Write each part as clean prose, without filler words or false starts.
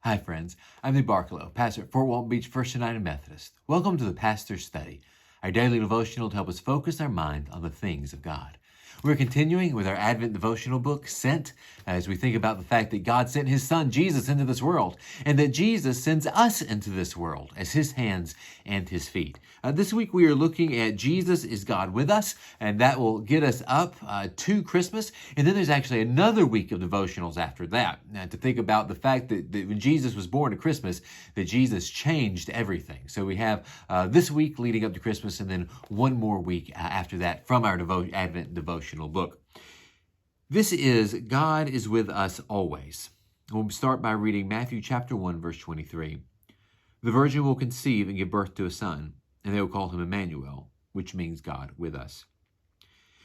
Hi friends, I'm Lee Barkalow, pastor at Fort Walton Beach First United Methodist. Welcome to the Pastor's Study, our daily devotional to help us focus our mind on the things of God. We're continuing with our Advent devotional book, Sent, as we think about the fact that God sent His Son, Jesus, into this world, and that Jesus sends us into this world as His hands and His feet. This week we are looking at Jesus is God with us, and that will get us up to Christmas. And then there's actually another week of devotionals after that, to think about the fact that when Jesus was born at Christmas, that Jesus changed everything. So we have this week leading up to Christmas, and then one more week after that from our Advent devotional book. This is God is with us always. We'll start by reading Matthew chapter 1, verse 23. The virgin will conceive and give birth to a son, and they will call him Emmanuel, which means God with us.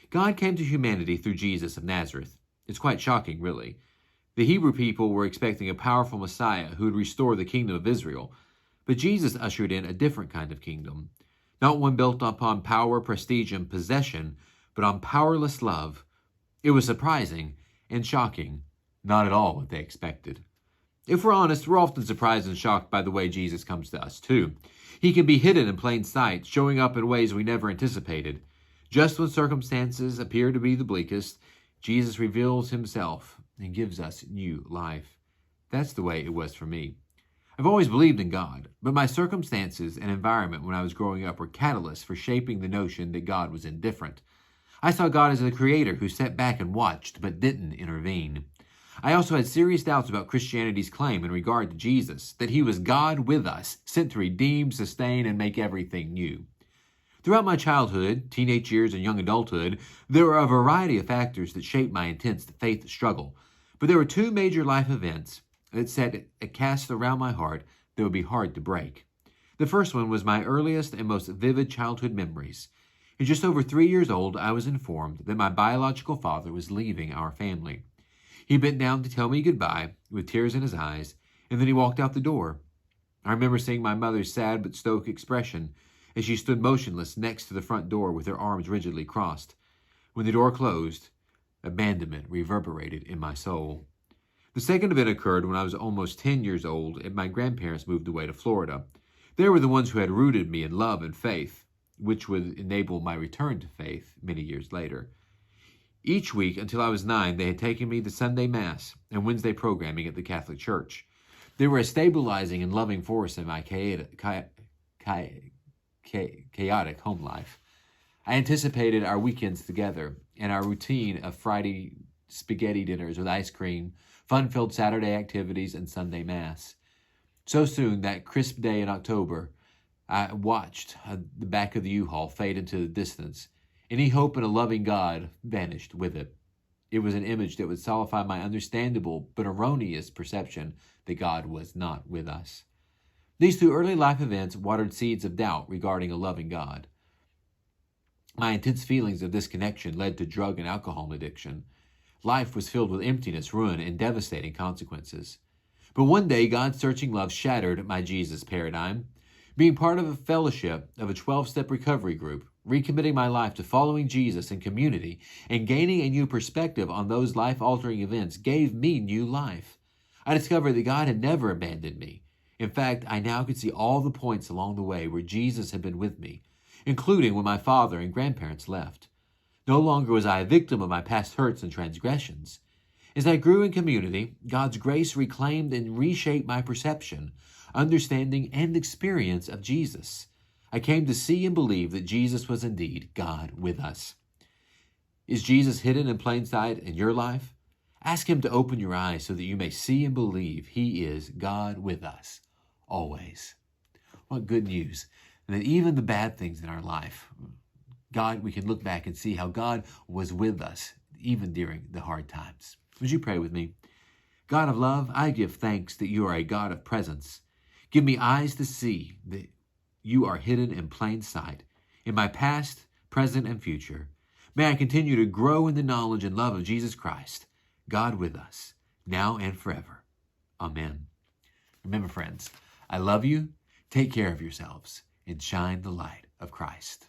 God came to humanity through Jesus of Nazareth. It's quite shocking, really. The Hebrew people were expecting a powerful Messiah who would restore the kingdom of Israel, but Jesus ushered in a different kind of kingdom, not one built upon power, prestige, and possession, but on powerless love. It was surprising and shocking, not at all what they expected. If we're honest, we're often surprised and shocked by the way Jesus comes to us, too. He can be hidden in plain sight, showing up in ways we never anticipated. Just when circumstances appear to be the bleakest, Jesus reveals Himself and gives us new life. That's the way it was for me. I've always believed in God, but my circumstances and environment when I was growing up were catalysts for shaping the notion that God was indifferent. I saw God as a creator who sat back and watched but didn't intervene. I also had serious doubts about Christianity's claim in regard to Jesus, that He was God with us, sent to redeem, sustain, and make everything new. Throughout my childhood, teenage years, and young adulthood, there were a variety of factors that shaped my intense faith struggle. But there were two major life events that set a cast around my heart that would be hard to break. The first one was my earliest and most vivid childhood memories. At just over 3 years old, I was informed that my biological father was leaving our family. He bent down to tell me goodbye with tears in his eyes, and then he walked out the door. I remember seeing my mother's sad but stoic expression as she stood motionless next to the front door with her arms rigidly crossed. When the door closed, abandonment reverberated in my soul. The second event occurred when I was almost 10 years old and my grandparents moved away to Florida. They were the ones who had rooted me in love and faith, which would enable my return to faith many years later. Each week until I was 9, they had taken me to Sunday Mass and Wednesday programming at the Catholic Church. They were a stabilizing and loving force in my chaotic home life. I anticipated our weekends together and our routine of Friday spaghetti dinners with ice cream, fun-filled Saturday activities, and Sunday Mass. So soon, that crisp day in October, I watched the back of the U-Haul fade into the distance. Any hope in a loving God vanished with it. It was an image that would solidify my understandable but erroneous perception that God was not with us. These two early life events watered seeds of doubt regarding a loving God. My intense feelings of disconnection led to drug and alcohol addiction. Life was filled with emptiness, ruin, and devastating consequences. But one day, God's searching love shattered my Jesus paradigm. Being part of a fellowship of a 12-step recovery group, recommitting my life to following Jesus in community, and gaining a new perspective on those life-altering events gave me new life. I discovered that God had never abandoned me. In fact, I now could see all the points along the way where Jesus had been with me, including when my father and grandparents left. No longer was I a victim of my past hurts and transgressions. As I grew in community, God's grace reclaimed and reshaped my perception, understanding, and experience of Jesus. I came to see and believe that Jesus was indeed God with us. Is Jesus hidden in plain sight in your life? Ask Him to open your eyes so that you may see and believe He is God with us, always. What good news, and that even the bad things in our life, God, we can look back and see how God was with us even during the hard times. Would you pray with me? God of love, I give thanks that you are a God of presence. Give me eyes to see that you are hidden in plain sight in my past, present, and future. May I continue to grow in the knowledge and love of Jesus Christ, God with us, now and forever. Amen. Remember, friends, I love you. Take care of yourselves and shine the light of Christ.